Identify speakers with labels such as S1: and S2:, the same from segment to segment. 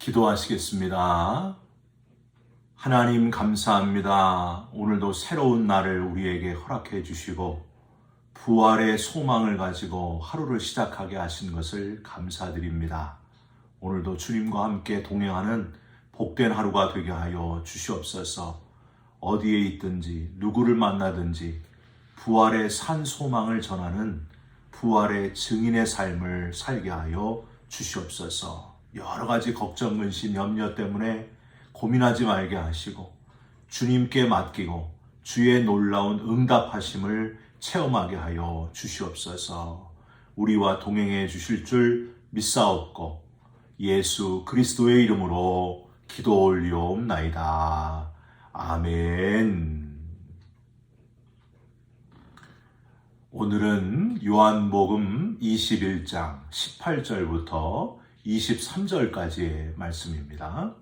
S1: 기도하시겠습니다. 하나님 감사합니다. 오늘도 새로운 날을 우리에게 허락해 주시고 부활의 소망을 가지고 하루를 시작하게 하신 것을 감사드립니다. 오늘도 주님과 함께 동행하는 복된 하루가 되게 하여 주시옵소서. 어디에 있든지 누구를 만나든지 부활의 산 소망을 전하는 부활의 증인의 삶을 살게 하여 주시옵소서. 여러 가지 걱정, 근심, 염려 때문에 고민하지 말게 하시고 주님께 맡기고 주의 놀라운 응답하심을 체험하게 하여 주시옵소서. 우리와 동행해 주실 줄 믿사옵고 예수 그리스도의 이름으로 기도 올리옵나이다. 아멘. 오늘은 요한복음 21장 18절부터 23절까지의 말씀입니다.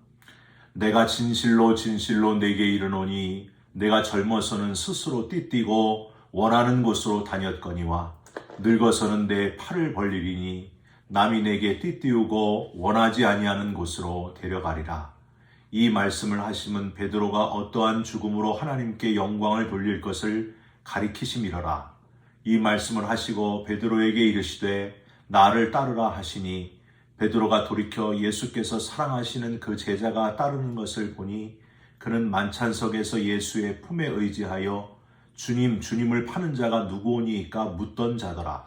S1: 내가 진실로 진실로 네게 이르노니 내가 젊어서는 스스로 띠띠고 원하는 곳으로 다녔거니와 늙어서는 내 팔을 벌리리니 남이 내게 띠띠우고 원하지 아니하는 곳으로 데려가리라. 이 말씀을 하심은 베드로가 어떠한 죽음으로 하나님께 영광을 돌릴 것을 가리키심이로라. 이 말씀을 하시고 베드로에게 이르시되 나를 따르라 하시니 베드로가 돌이켜 예수께서 사랑하시는 그 제자가 따르는 것을 보니 그는 만찬석에서 예수의 품에 의지하여 주님을 파는 자가 누구오니이까 묻던 자더라.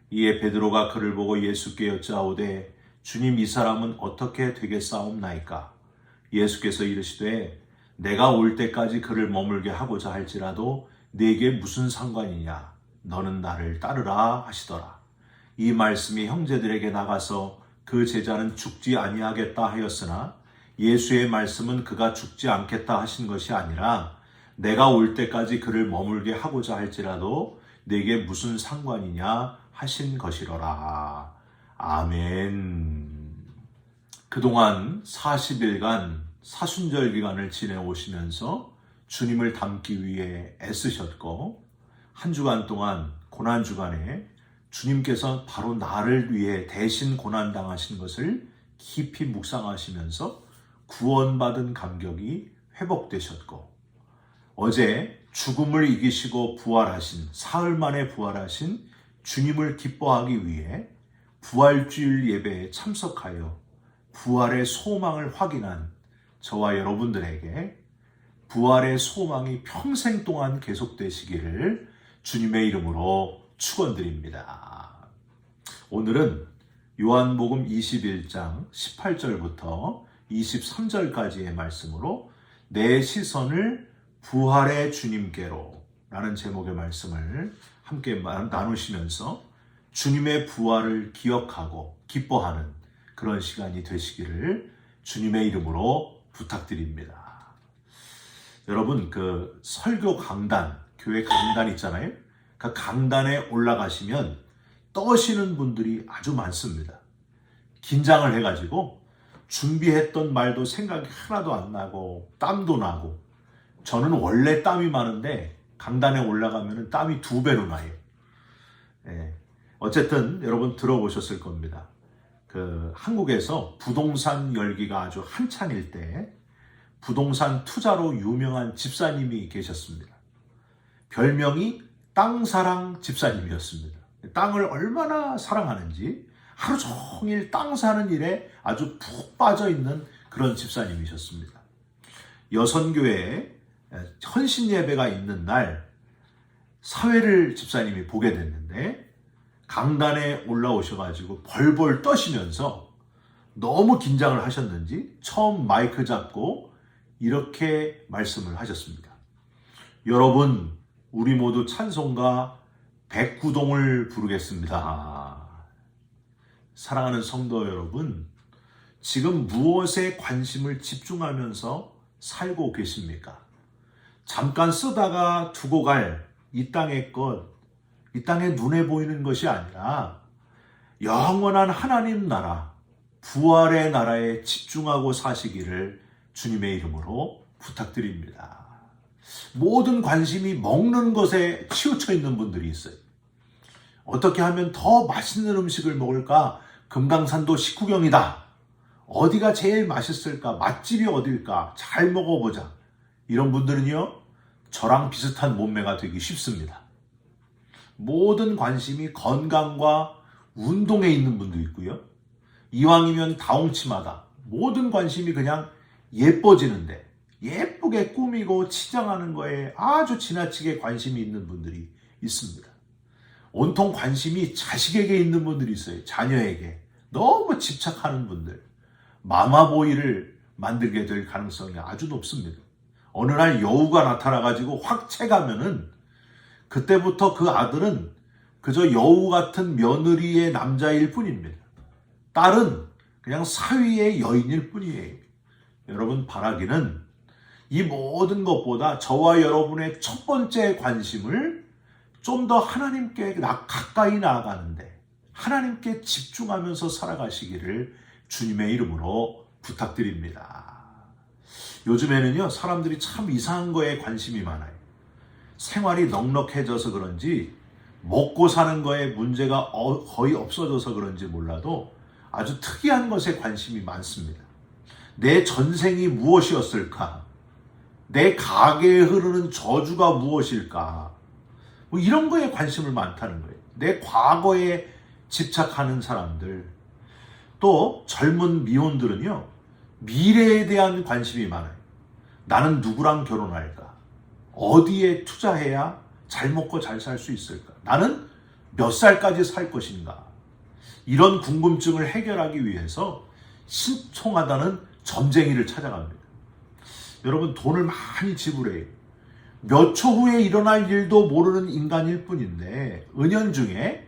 S1: 이에 베드로가 그를 보고 예수께 여짜오되 주님, 이 사람은 어떻게 되겠사옵나이까? 예수께서 이르시되 내가 올 때까지 그를 머물게 하고자 할지라도 네게 무슨 상관이냐? 너는 나를 따르라 하시더라. 이 말씀이 형제들에게 나가서 그 제자는 죽지 아니하겠다 하였으나 예수의 말씀은 그가 죽지 않겠다 하신 것이 아니라 내가 올 때까지 그를 머물게 하고자 할지라도 내게 무슨 상관이냐 하신 것이로라. 아멘. 그동안 40일간 사순절 기간을 지내오시면서 주님을 닮기 위해 애쓰셨고 한 주간 동안 고난주간에 주님께서 바로 나를 위해 대신 고난당하신 것을 깊이 묵상하시면서 구원받은 감격이 회복되셨고 어제 죽음을 이기시고 부활하신 사흘 만에 부활하신 주님을 기뻐하기 위해 부활주일 예배에 참석하여 부활의 소망을 확인한 저와 여러분들에게 부활의 소망이 평생 동안 계속되시기를 주님의 이름으로 축원드립니다. 오늘은 요한복음 21장 18절부터 23절까지의 말씀으로 내 시선을 부활의 주님께로 라는 제목의 말씀을 함께 나누시면서 주님의 부활을 기억하고 기뻐하는 그런 시간이 되시기를 주님의 이름으로 부탁드립니다. 여러분, 그 설교 강단, 교회 강단 있잖아요. 그 강단에 올라가시면 떠시는 분들이 아주 많습니다. 긴장을 해가지고 준비했던 말도 생각이 하나도 안 나고 땀도 나고 저는 원래 땀이 많은데 강단에 올라가면 땀이 2배로 나요. 예. 어쨌든 여러분 들어보셨을 겁니다. 그 한국에서 부동산 열기가 아주 한창일 때 부동산 투자로 유명한 집사님이 계셨습니다. 별명이 땅사랑 집사님이었습니다. 땅을 얼마나 사랑하는지 하루 종일 땅 사는 일에 아주 푹 빠져 있는 그런 집사님이셨습니다. 여선교회에 헌신 예배가 있는 날 사회를 집사님이 보게 됐는데 강단에 올라오셔가지고 벌벌 떠시면서 너무 긴장을 하셨는지 처음 마이크 잡고 이렇게 말씀을 하셨습니다. 여러분, 우리 모두 찬송가 백구동을 부르겠습니다. 사랑하는 성도 여러분, 지금 무엇에 관심을 집중하면서 살고 계십니까? 잠깐 쓰다가 두고 갈 이 땅의 것, 이 땅에 눈에 보이는 것이 아니라 영원한 하나님 나라, 부활의 나라에 집중하고 사시기를 주님의 이름으로 부탁드립니다. 모든 관심이 먹는 것에 치우쳐 있는 분들이 있어요. 어떻게 하면 더 맛있는 음식을 먹을까? 금강산도 식후경이다. 어디가 제일 맛있을까? 맛집이 어딜까? 잘 먹어보자. 이런 분들은요, 저랑 비슷한 몸매가 되기 쉽습니다. 모든 관심이 건강과 운동에 있는 분도 있고요. 이왕이면 다홍치마다 모든 관심이 그냥 예뻐지는데 예쁘게 꾸미고 치장하는 거에 아주 지나치게 관심이 있는 분들이 있습니다. 온통 관심이 자식에게 있는 분들이 있어요. 자녀에게. 너무 집착하는 분들. 마마보이를 만들게 될 가능성이 아주 높습니다. 어느 날 여우가 나타나가지고 확 채가면은 그때부터 그 아들은 그저 여우 같은 며느리의 남자일 뿐입니다. 딸은 그냥 사위의 여인일 뿐이에요. 여러분, 바라기는 이 모든 것보다 저와 여러분의 첫 번째 관심을 좀 더 하나님께 가까이 나아가는데 하나님께 집중하면서 살아가시기를 주님의 이름으로 부탁드립니다. 요즘에는요, 사람들이 참 이상한 거에 관심이 많아요. 생활이 넉넉해져서 그런지 먹고 사는 거에 문제가 거의 없어져서 그런지 몰라도 아주 특이한 것에 관심이 많습니다. 내 전생이 무엇이었을까? 내 가게에 흐르는 저주가 무엇일까? 뭐 이런 거에 관심을 많다는 거예요. 내 과거에 집착하는 사람들. 또 젊은 미혼들은요, 미래에 대한 관심이 많아요. 나는 누구랑 결혼할까? 어디에 투자해야 잘 먹고 잘 살 수 있을까? 나는 몇 살까지 살 것인가? 이런 궁금증을 해결하기 위해서 신통하다는 점쟁이를 찾아갑니다. 여러분, 돈을 많이 지불해요. 몇 초 후에 일어날 일도 모르는 인간일 뿐인데 은연중에,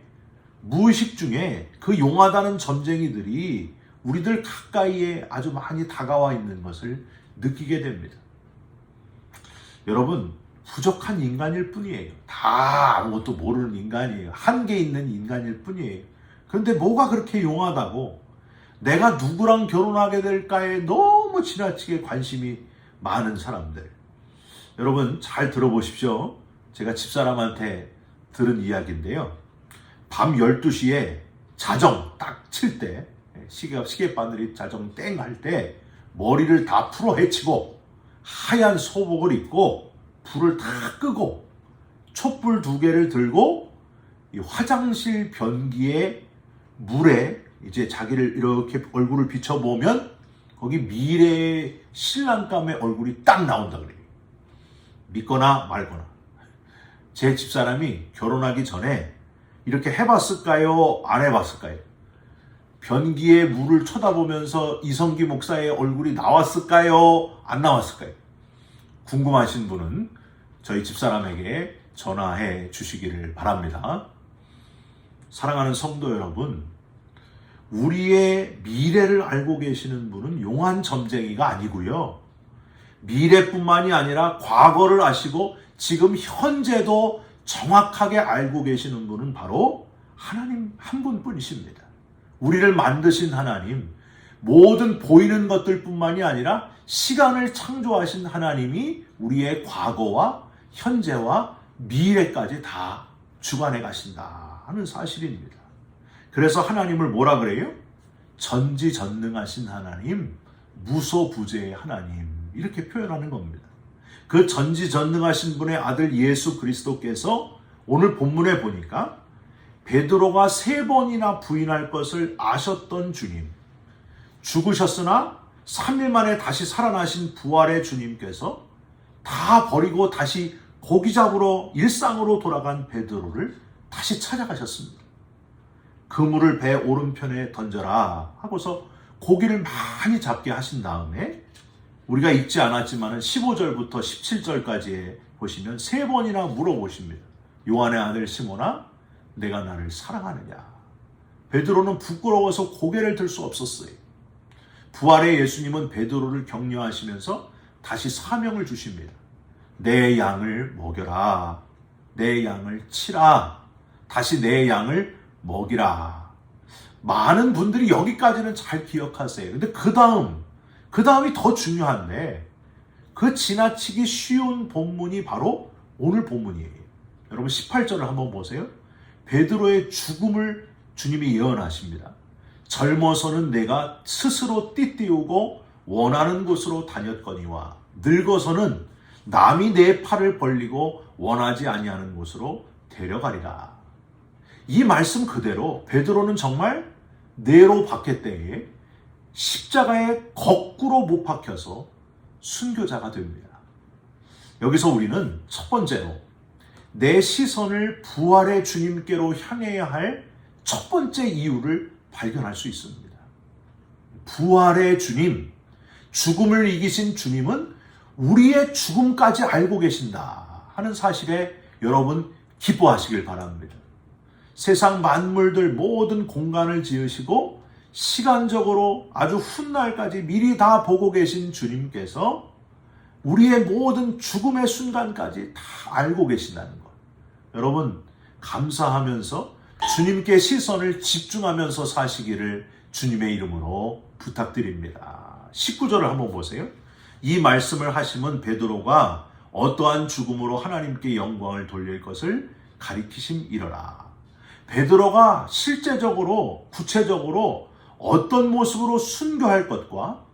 S1: 무의식 중에 그 용하다는 점쟁이들이 우리들 가까이에 아주 많이 다가와 있는 것을 느끼게 됩니다. 여러분, 부족한 인간일 뿐이에요. 다 아무것도 모르는 인간이에요. 한계 있는 인간일 뿐이에요. 그런데 뭐가 그렇게 용하다고 내가 누구랑 결혼하게 될까에 너무 지나치게 관심이 많은 사람들. 여러분, 잘 들어보십시오. 제가 집사람한테 들은 이야기인데요. 밤 12시에 자정 딱 칠 때, 시계바늘이 자정 땡 할 때 머리를 다 풀어 헤치고 하얀 소복을 입고 불을 다 끄고 촛불 2개를 들고 이 화장실 변기에 물에 이제 자기를 이렇게 얼굴을 비춰보면 거기 미래의 신랑감의 얼굴이 딱 나온다 그래요. 믿거나 말거나. 제 집사람이 결혼하기 전에 이렇게 해봤을까요? 안 해봤을까요? 변기에 물을 쳐다보면서 이성기 목사의 얼굴이 나왔을까요? 안 나왔을까요? 궁금하신 분은 저희 집사람에게 전화해 주시기를 바랍니다. 사랑하는 성도 여러분, 우리의 미래를 알고 계시는 분은 용한 점쟁이가 아니고요. 미래뿐만이 아니라 과거를 아시고 지금 현재도 정확하게 알고 계시는 분은 바로 하나님 한 분뿐이십니다. 우리를 만드신 하나님, 모든 보이는 것들뿐만이 아니라 시간을 창조하신 하나님이 우리의 과거와 현재와 미래까지 다 주관해 가신다 하는 사실입니다. 그래서 하나님을 뭐라 그래요? 전지전능하신 하나님, 무소부재의 하나님, 이렇게 표현하는 겁니다. 그 전지전능하신 분의 아들 예수 그리스도께서 오늘 본문에 보니까 베드로가 3번이나 부인할 것을 아셨던 주님, 죽으셨으나 3일 만에 다시 살아나신 부활의 주님께서 다 버리고 다시 고기 잡으러 일상으로 돌아간 베드로를 다시 찾아가셨습니다. 그물을 배 오른편에 던져라 하고서 고기를 많이 잡게 하신 다음에 우리가 읽지 않았지만 15절부터 17절까지에 보시면 3번이나 물어보십니다. 요한의 아들 시몬아, 내가 나를 사랑하느냐? 베드로는 부끄러워서 고개를 들 수 없었어요. 부활의 예수님은 베드로를 격려하시면서 다시 사명을 주십니다. 내 양을 먹여라. 내 양을 치라. 다시 내 양을 먹이라. 많은 분들이 여기까지는 잘 기억하세요. 근데 그 다음이 더 중요한데 그 지나치기 쉬운 본문이 바로 오늘 본문이에요. 여러분 18절을 한번 보세요. 베드로의 죽음을 주님이 예언하십니다. 젊어서는 내가 스스로 띠띠우고 원하는 곳으로 다녔거니와 늙어서는 남이 내 팔을 벌리고 원하지 아니하는 곳으로 데려가리라. 이 말씀 그대로 베드로는 정말 네로 박해 때에 십자가에 거꾸로 못 박혀서 순교자가 됩니다. 여기서 우리는 첫 번째로 내 시선을 부활의 주님께로 향해야 할 첫 번째 이유를 발견할 수 있습니다. 부활의 주님, 죽음을 이기신 주님은 우리의 죽음까지 알고 계신다 하는 사실에 여러분 기뻐하시길 바랍니다. 세상 만물들 모든 공간을 지으시고 시간적으로 아주 훗날까지 미리 다 보고 계신 주님께서 우리의 모든 죽음의 순간까지 다 알고 계신다는 것. 여러분 감사하면서 주님께 시선을 집중하면서 사시기를 주님의 이름으로 부탁드립니다. 19절을 한번 보세요. 이 말씀을 하시면 베드로가 어떠한 죽음으로 하나님께 영광을 돌릴 것을 가리키심이러라. 베드로가 실제적으로 구체적으로 어떤 모습으로 순교할 것과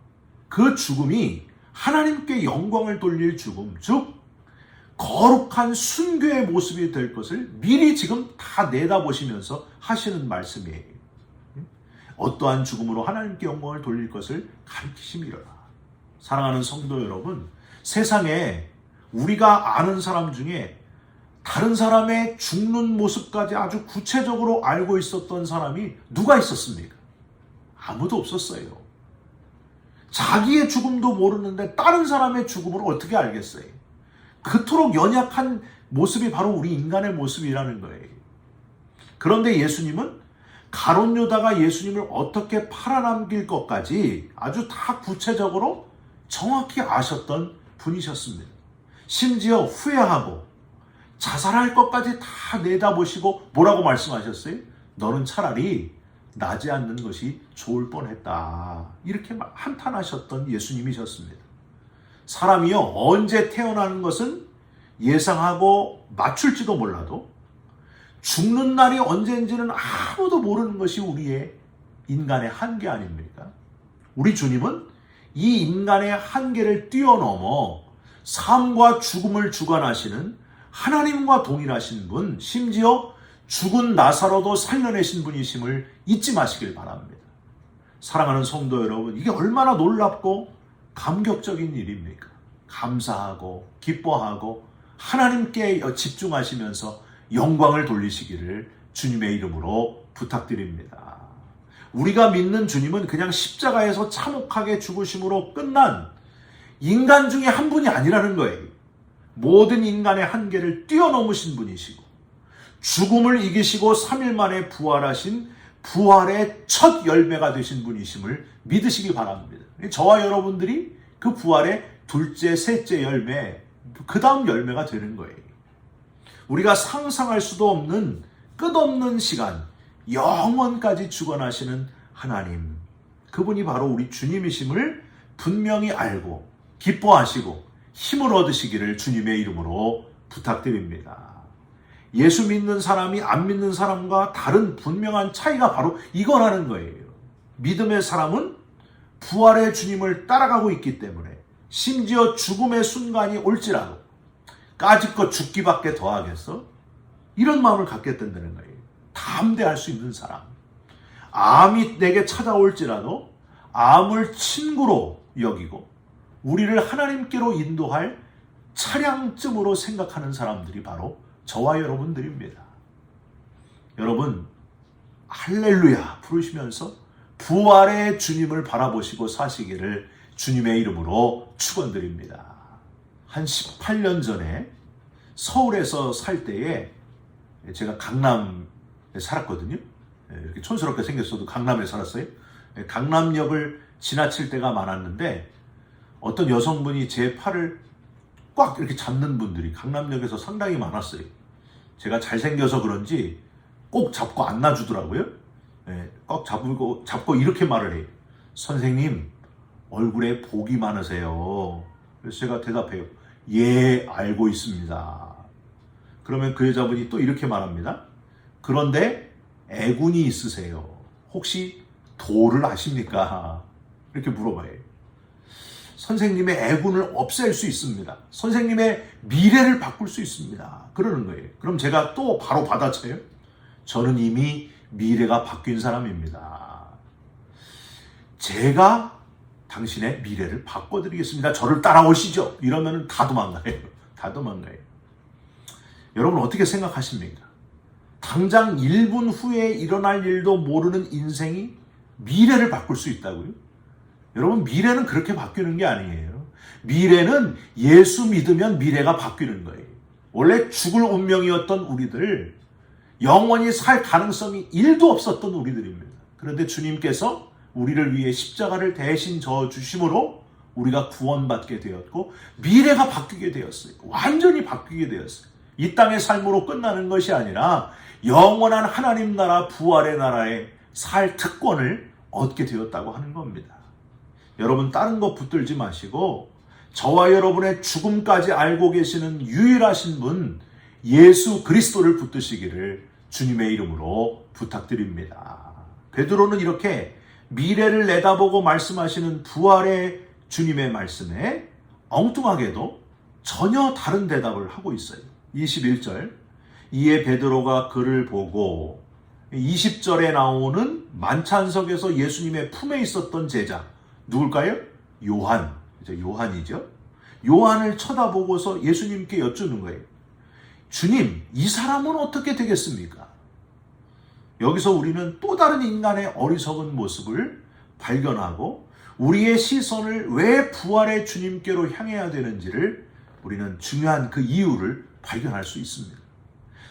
S1: 그 죽음이 하나님께 영광을 돌릴 죽음, 즉 거룩한 순교의 모습이 될 것을 미리 지금 다 내다보시면서 하시는 말씀이에요. 어떠한 죽음으로 하나님께 영광을 돌릴 것을 가리키심이로라. 사랑하는 성도 여러분, 세상에 우리가 아는 사람 중에 다른 사람의 죽는 모습까지 아주 구체적으로 알고 있었던 사람이 누가 있었습니까? 아무도 없었어요. 자기의 죽음도 모르는데 다른 사람의 죽음을 어떻게 알겠어요? 그토록 연약한 모습이 바로 우리 인간의 모습이라는 거예요. 그런데 예수님은 가룟 유다가 예수님을 어떻게 팔아넘길 것까지 아주 다 구체적으로 정확히 아셨던 분이셨습니다. 심지어 후회하고 자살할 것까지 다 내다보시고 뭐라고 말씀하셨어요? 너는 차라리 나지 않는 것이 좋을 뻔했다. 이렇게 한탄하셨던 예수님이셨습니다. 사람이요, 언제 태어나는 것은 예상하고 맞출지도 몰라도 죽는 날이 언제인지는 아무도 모르는 것이 우리의 인간의 한계 아닙니까? 우리 주님은 이 인간의 한계를 뛰어넘어 삶과 죽음을 주관하시는 하나님과 동일하신 분, 심지어 죽은 나사로도 살려내신 분이심을 잊지 마시길 바랍니다. 사랑하는 성도 여러분, 이게 얼마나 놀랍고 감격적인 일입니까? 감사하고 기뻐하고 하나님께 집중하시면서 영광을 돌리시기를 주님의 이름으로 부탁드립니다. 우리가 믿는 주님은 그냥 십자가에서 참혹하게 죽으심으로 끝난 인간 중에 한 분이 아니라는 거예요. 모든 인간의 한계를 뛰어넘으신 분이시고 죽음을 이기시고 3일 만에 부활하신 부활의 첫 열매가 되신 분이심을 믿으시기 바랍니다. 저와 여러분들이 그 부활의 둘째, 셋째 열매, 그 다음 열매가 되는 거예요. 우리가 상상할 수도 없는 끝없는 시간, 영원까지 주관하시는 하나님, 그분이 바로 우리 주님이심을 분명히 알고 기뻐하시고 힘을 얻으시기를 주님의 이름으로 부탁드립니다. 예수 믿는 사람이 안 믿는 사람과 다른 분명한 차이가 바로 이거라는 거예요. 믿음의 사람은 부활의 주님을 따라가고 있기 때문에 심지어 죽음의 순간이 올지라도 까짓것 죽기밖에 더하겠어? 이런 마음을 갖게 된다는 거예요. 담대할 수 있는 사람. 암이 내게 찾아올지라도 암을 친구로 여기고 우리를 하나님께로 인도할 차량쯤으로 생각하는 사람들이 바로 저와 여러분들입니다. 여러분, 할렐루야 부르시면서 부활의 주님을 바라보시고 사시기를 주님의 이름으로 축원드립니다. 한 18년 전에 서울에서 살 때에 제가 강남에 살았거든요. 이렇게 촌스럽게 생겼어도 강남에 살았어요. 강남역을 지나칠 때가 많았는데 어떤 여성분이 제 팔을 꽉 이렇게 잡는 분들이 강남역에서 상당히 많았어요. 제가 잘생겨서 그런지 꼭 잡고 안 놔주더라고요. 꼭 잡고 이렇게 말을 해요. 선생님, 얼굴에 복이 많으세요. 그래서 제가 대답해요. 예, 알고 있습니다. 그러면 그 여자분이 또 이렇게 말합니다. 그런데 애군이 있으세요. 혹시 도를 아십니까? 이렇게 물어봐요. 선생님의 애군을 없앨 수 있습니다. 선생님의 미래를 바꿀 수 있습니다. 그러는 거예요. 그럼 제가 또 바로 받아쳐요. 저는 이미 미래가 바뀐 사람입니다. 제가 당신의 미래를 바꿔드리겠습니다. 저를 따라오시죠. 이러면 다 도망가요. 다 도망가요. 여러분 어떻게 생각하십니까? 당장 1분 후에 일어날 일도 모르는 인생이 미래를 바꿀 수 있다고요? 여러분 미래는 그렇게 바뀌는 게 아니에요. 미래는 예수 믿으면 미래가 바뀌는 거예요. 원래 죽을 운명이었던 우리들, 영원히 살 가능성이 1도 없었던 우리들입니다. 그런데 주님께서 우리를 위해 십자가를 대신 져 주심으로 우리가 구원받게 되었고 미래가 바뀌게 되었어요. 완전히 바뀌게 되었어요. 이 땅의 삶으로 끝나는 것이 아니라 영원한 하나님 나라 부활의 나라에 살 특권을 얻게 되었다고 하는 겁니다. 여러분 다른 거 붙들지 마시고 저와 여러분의 죽음까지 알고 계시는 유일하신 분 예수 그리스도를 붙드시기를 주님의 이름으로 부탁드립니다. 베드로는 이렇게 미래를 내다보고 말씀하시는 부활의 주님의 말씀에 엉뚱하게도 전혀 다른 대답을 하고 있어요. 21절 이에 베드로가 그를 보고 20절에 나오는 만찬석에서 예수님의 품에 있었던 제자 누굴까요? 요한이죠. 요한을 쳐다보고서 예수님께 여쭈는 거예요. 주님, 이 사람은 어떻게 되겠습니까? 여기서 우리는 또 다른 인간의 어리석은 모습을 발견하고 우리의 시선을 왜 부활의 주님께로 향해야 되는지를 우리는 중요한 그 이유를 발견할 수 있습니다.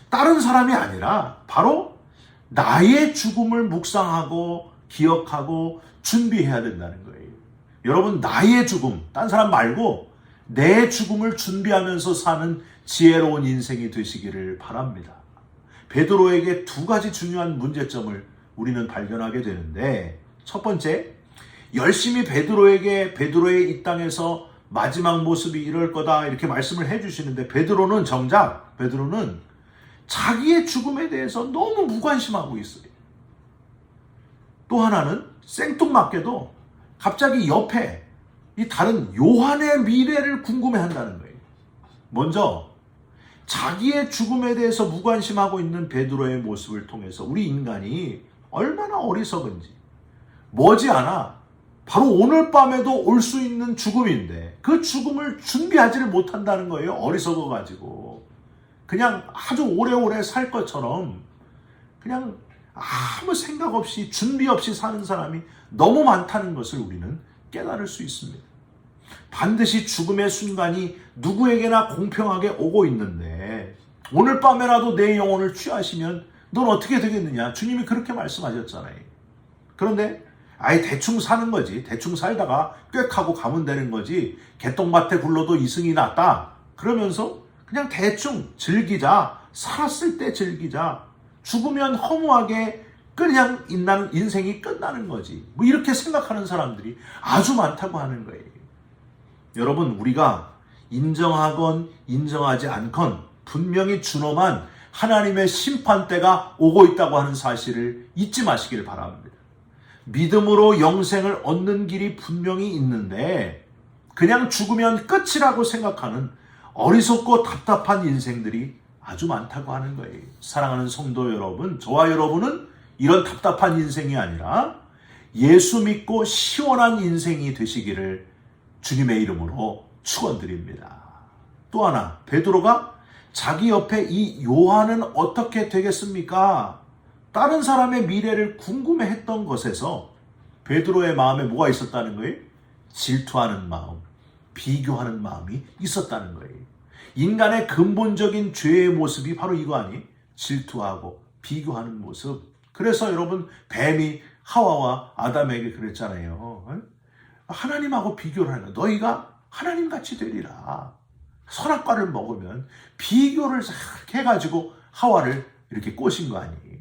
S1: 다른 사람이 아니라 바로 나의 죽음을 묵상하고 기억하고 준비해야 된다는 거예요. 여러분 나의 죽음, 딴 사람 말고 내 죽음을 준비하면서 사는 지혜로운 인생이 되시기를 바랍니다. 베드로에게 두 가지 중요한 문제점을 우리는 발견하게 되는데 첫 번째, 열심히 베드로의 이 땅에서 마지막 모습이 이럴 거다 이렇게 말씀을 해주시는데 베드로는 자기의 죽음에 대해서 너무 무관심하고 있어요. 또 하나는 생뚱맞게도 갑자기 옆에 이 다른 요한의 미래를 궁금해한다는 거예요. 먼저 자기의 죽음에 대해서 무관심하고 있는 베드로의 모습을 통해서 우리 인간이 얼마나 어리석은지 머지않아 바로 오늘 밤에도 올 수 있는 죽음인데 그 죽음을 준비하지를 못한다는 거예요. 어리석어가지고 그냥 아주 오래오래 살 것처럼 그냥 아무 생각 없이 준비 없이 사는 사람이 너무 많다는 것을 우리는 깨달을 수 있습니다. 반드시 죽음의 순간이 누구에게나 공평하게 오고 있는데 오늘 밤에라도 내 영혼을 취하시면 넌 어떻게 되겠느냐? 주님이 그렇게 말씀하셨잖아요. 그런데 아예 대충 사는 거지. 대충 살다가 꽥하고 가면 되는 거지. 개똥밭에 굴러도 이승이 났다. 그러면서 그냥 대충 즐기자. 살았을 때 즐기자. 죽으면 허무하게 그냥 인생이 끝나는 거지. 뭐 이렇게 생각하는 사람들이 아주 많다고 하는 거예요. 여러분 우리가 인정하건 인정하지 않건 분명히 준엄한 하나님의 심판대가 오고 있다고 하는 사실을 잊지 마시길 바랍니다. 믿음으로 영생을 얻는 길이 분명히 있는데 그냥 죽으면 끝이라고 생각하는 어리석고 답답한 인생들이 아주 많다고 하는 거예요. 사랑하는 성도 여러분, 저와 여러분은 이런 답답한 인생이 아니라 예수 믿고 시원한 인생이 되시기를 주님의 이름으로 축원드립니다. 또 하나, 베드로가 자기 옆에 이 요한은 어떻게 되겠습니까? 다른 사람의 미래를 궁금해했던 것에서 베드로의 마음에 뭐가 있었다는 거예요? 질투하는 마음, 비교하는 마음이 있었다는 거예요. 인간의 근본적인 죄의 모습이 바로 이거 아니? 질투하고 비교하는 모습. 그래서 여러분 뱀이 하와와 아담에게 그랬잖아요. 하나님하고 비교를 하는 거야. 너희가 하나님같이 되리라. 선악과를 먹으면 비교를 싹 해가지고 하와를 이렇게 꼬신 거 아니에요.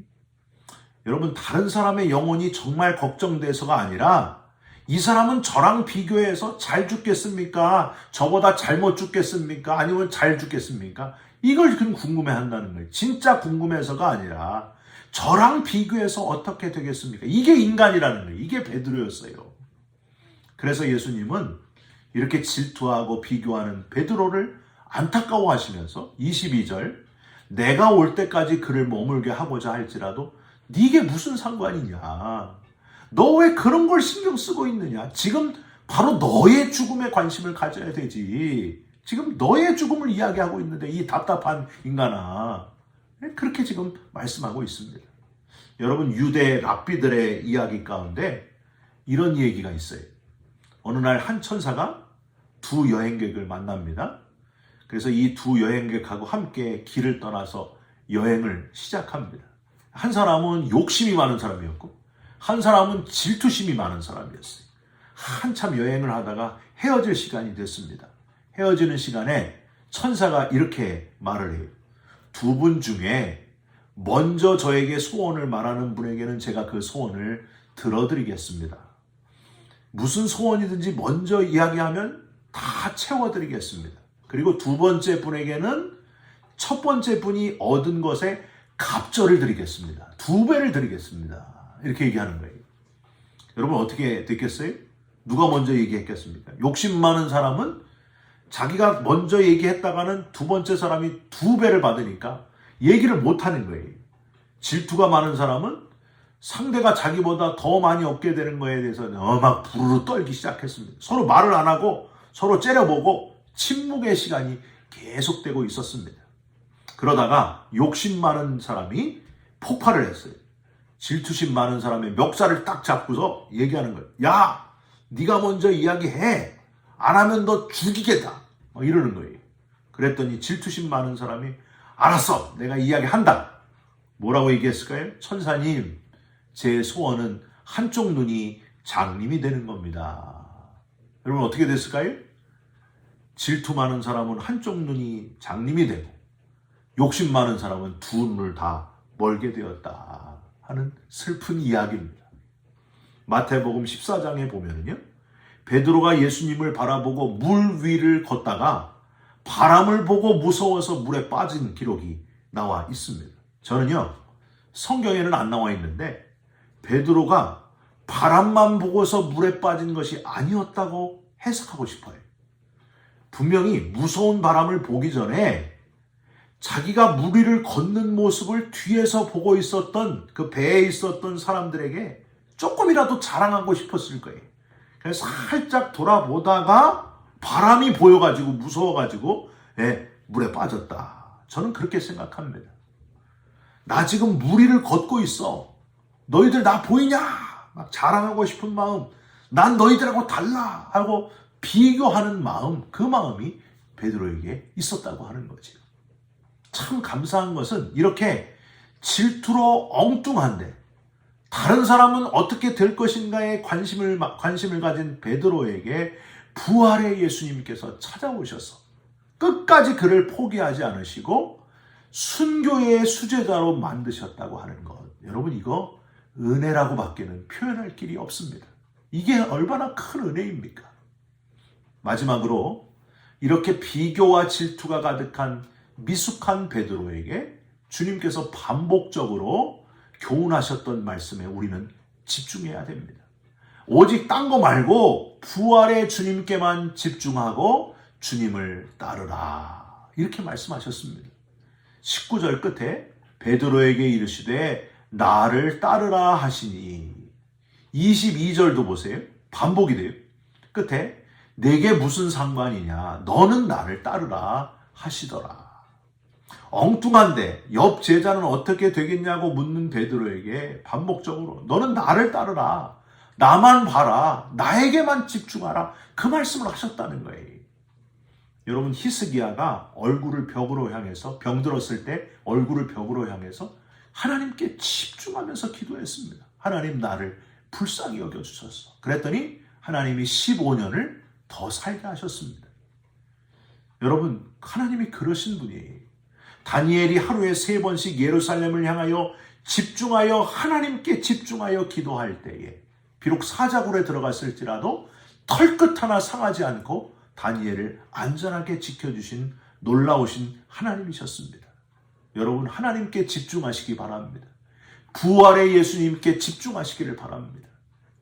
S1: 여러분 다른 사람의 영혼이 정말 걱정돼서가 아니라 이 사람은 저랑 비교해서 잘 죽겠습니까? 저보다 잘못 죽겠습니까? 아니면 잘 죽겠습니까? 이걸 지금 궁금해한다는 거예요. 진짜 궁금해서가 아니라 저랑 비교해서 어떻게 되겠습니까? 이게 인간이라는 거예요. 이게 베드로였어요. 그래서 예수님은 이렇게 질투하고 비교하는 베드로를 안타까워하시면서 22절 내가 올 때까지 그를 머물게 하고자 할지라도 네게 무슨 상관이냐? 너 왜 그런 걸 신경 쓰고 있느냐? 지금 바로 너의 죽음에 관심을 가져야 되지. 지금 너의 죽음을 이야기하고 있는데 이 답답한 인간아. 그렇게 지금 말씀하고 있습니다. 여러분 유대 랍비들의 이야기 가운데 이런 얘기가 있어요. 어느 날 한 천사가 두 여행객을 만납니다. 그래서 이 두 여행객하고 함께 길을 떠나서 여행을 시작합니다. 한 사람은 욕심이 많은 사람이었고 한 사람은 질투심이 많은 사람이었어요. 한참 여행을 하다가 헤어질 시간이 됐습니다. 헤어지는 시간에 천사가 이렇게 말을 해요. 두 분 중에 먼저 저에게 소원을 말하는 분에게는 제가 그 소원을 들어드리겠습니다. 무슨 소원이든지 먼저 이야기하면 다 채워드리겠습니다. 그리고 두 번째 분에게는 첫 번째 분이 얻은 것에 갑절을 드리겠습니다. 2배를 드리겠습니다. 이렇게 얘기하는 거예요. 여러분 어떻게 됐겠어요? 누가 먼저 얘기했겠습니까? 욕심 많은 사람은 자기가 먼저 얘기했다가는 두 번째 사람이 2배를 받으니까 얘기를 못하는 거예요. 질투가 많은 사람은 상대가 자기보다 더 많이 얻게 되는 거에 대해서 막 부르르 떨기 시작했습니다. 서로 말을 안 하고 서로 째려보고 침묵의 시간이 계속되고 있었습니다. 그러다가 욕심 많은 사람이 폭발을 했어요. 질투심 많은 사람의 멱살을 딱 잡고서 얘기하는 거예요. 야, 네가 먼저 이야기해. 안 하면 너 죽이겠다. 이러는 거예요. 그랬더니 질투심 많은 사람이 알았어. 내가 이야기한다. 뭐라고 얘기했을까요? 천사님, 제 소원은 한쪽 눈이 장님이 되는 겁니다. 여러분 어떻게 됐을까요? 질투 많은 사람은 한쪽 눈이 장님이 되고 욕심 많은 사람은 두 눈을 다 멀게 되었다 하는 슬픈 이야기입니다. 마태복음 14장에 보면은요, 베드로가 예수님을 바라보고 물 위를 걷다가 바람을 보고 무서워서 물에 빠진 기록이 나와 있습니다. 저는요, 성경에는 안 나와 있는데 베드로가 바람만 보고서 물에 빠진 것이 아니었다고 해석하고 싶어요. 분명히 무서운 바람을 보기 전에 자기가 물 위를 걷는 모습을 뒤에서 보고 있었던 그 배에 있었던 사람들에게 조금이라도 자랑하고 싶었을 거예요. 그래서 살짝 돌아보다가 바람이 보여가지고 무서워가지고 물에 빠졌다. 저는 그렇게 생각합니다. 나 지금 물 위를 걷고 있어. 너희들 나 보이냐? 막 자랑하고 싶은 마음. 난 너희들하고 달라 하고 비교하는 마음, 그 마음이 베드로에게 있었다고 하는 거죠. 참 감사한 것은 이렇게 질투로 엉뚱한데 다른 사람은 어떻게 될 것인가에 관심을 가진 베드로에게 부활의 예수님께서 찾아오셔서 끝까지 그를 포기하지 않으시고 순교의 수제자로 만드셨다고 하는 것. 여러분 이거 은혜라고 밖에는 표현할 길이 없습니다. 이게 얼마나 큰 은혜입니까? 마지막으로 이렇게 비교와 질투가 가득한 미숙한 베드로에게 주님께서 반복적으로 교훈하셨던 말씀에 우리는 집중해야 됩니다. 오직 딴 거 말고 부활의 주님께만 집중하고 주님을 따르라. 이렇게 말씀하셨습니다. 19절 끝에 베드로에게 이르시되 나를 따르라 하시니 22절도 보세요. 반복이 돼요. 끝에 내게 무슨 상관이냐. 너는 나를 따르라 하시더라. 엉뚱한데 옆 제자는 어떻게 되겠냐고 묻는 베드로에게 반복적으로 너는 나를 따르라. 나만 봐라. 나에게만 집중하라. 그 말씀을 하셨다는 거예요. 여러분 히스기야가 얼굴을 벽으로 향해서 병들었을 때 얼굴을 벽으로 향해서 하나님께 집중하면서 기도했습니다. 하나님 나를 불쌍히 여겨주셨어. 그랬더니 하나님이 15년을 더 살게 하셨습니다. 여러분 하나님이 그러신 분이에요. 다니엘이 하루에 3번씩 예루살렘을 향하여 집중하여 하나님께 집중하여 기도할 때에 비록 사자굴에 들어갔을지라도 털끝 하나 상하지 않고 다니엘을 안전하게 지켜주신 놀라우신 하나님이셨습니다. 여러분 하나님께 집중하시기 바랍니다. 부활의 예수님께 집중하시기를 바랍니다.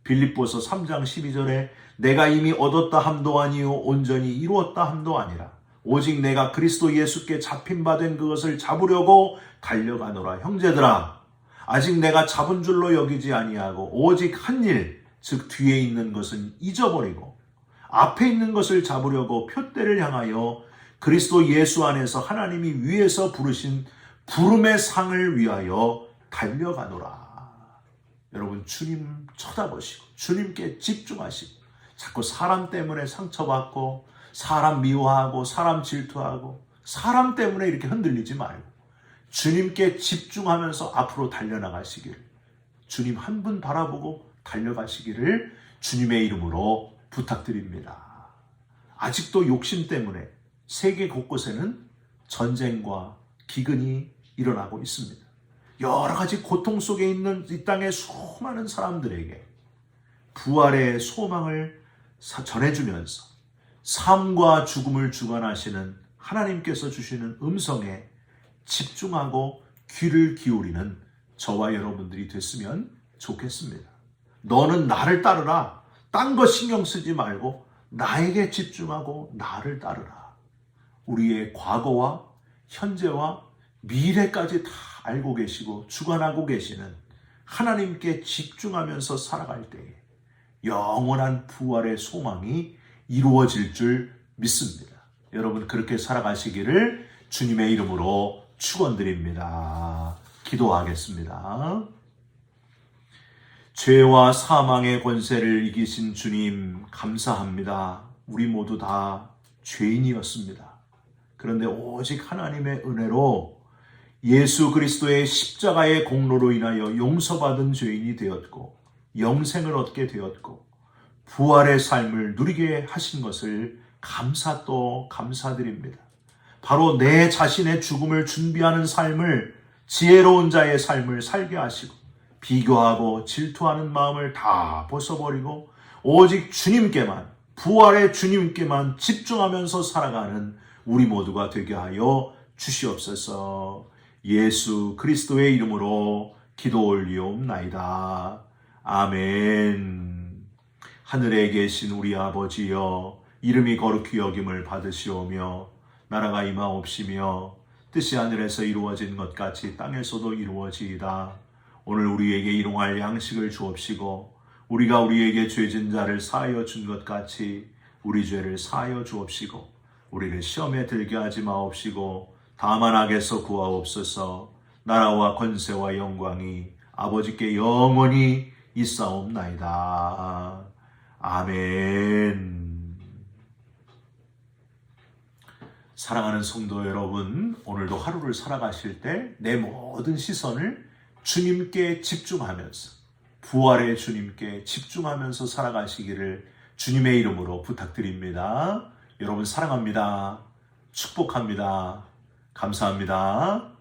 S1: 빌립보서 3장 12절에 내가 이미 얻었다 함도 아니요 온전히 이루었다 함도 아니라 오직 내가 그리스도 예수께 잡힌 바 된 그것을 잡으려고 달려가노라. 형제들아, 아직 내가 잡은 줄로 여기지 아니하고 오직 한 일, 즉 뒤에 있는 것은 잊어버리고 앞에 있는 것을 잡으려고 표대를 향하여 그리스도 예수 안에서 하나님이 위에서 부르신 부름의 상을 위하여 달려가노라. 여러분, 주님 쳐다보시고 주님께 집중하시고 자꾸 사람 때문에 상처받고 사람 미워하고 사람 질투하고 사람 때문에 이렇게 흔들리지 말고 주님께 집중하면서 앞으로 달려나가시기를, 주님 한 분 바라보고 달려가시기를 주님의 이름으로 부탁드립니다. 아직도 욕심 때문에 세계 곳곳에는 전쟁과 기근이 일어나고 있습니다. 여러 가지 고통 속에 있는 이 땅의 수많은 사람들에게 부활의 소망을 전해주면서 삶과 죽음을 주관하시는 하나님께서 주시는 음성에 집중하고 귀를 기울이는 저와 여러분들이 됐으면 좋겠습니다. 너는 나를 따르라. 딴 거 신경 쓰지 말고 나에게 집중하고 나를 따르라. 우리의 과거와 현재와 미래까지 다 알고 계시고 주관하고 계시는 하나님께 집중하면서 살아갈 때에 영원한 부활의 소망이 이루어질 줄 믿습니다. 여러분, 그렇게 살아가시기를 주님의 이름으로 축원드립니다. 기도하겠습니다. 죄와 사망의 권세를 이기신 주님 감사합니다. 우리 모두 다 죄인이었습니다. 그런데 오직 하나님의 은혜로 예수 그리스도의 십자가의 공로로 인하여 용서받은 죄인이 되었고 영생을 얻게 되었고 부활의 삶을 누리게 하신 것을 감사 또 감사드립니다. 바로 내 자신의 죽음을 준비하는 삶을, 지혜로운 자의 삶을 살게 하시고 비교하고 질투하는 마음을 다 벗어버리고 오직 주님께만, 부활의 주님께만 집중하면서 살아가는 우리 모두가 되게 하여 주시옵소서. 예수 그리스도의 이름으로 기도 올리옵나이다. 아멘. 하늘에 계신 우리 아버지여, 이름이 거룩히 여김을 받으시오며 나라가 임하옵시며 뜻이 하늘에서 이루어진 것 같이 땅에서도 이루어지이다. 오늘 우리에게 일용할 양식을 주옵시고 우리가 우리에게 죄진 자를 사하여 준 것 같이 우리 죄를 사하여 주옵시고 우리를 시험에 들게 하지 마옵시고 다만 악에서 구하옵소서. 나라와 권세와 영광이 아버지께 영원히 있사옵나이다. 아멘. 사랑하는 성도 여러분, 오늘도 하루를 살아가실 때 내 모든 시선을 주님께 집중하면서, 부활의 주님께 집중하면서 살아가시기를 주님의 이름으로 부탁드립니다. 여러분 사랑합니다. 축복합니다. 감사합니다.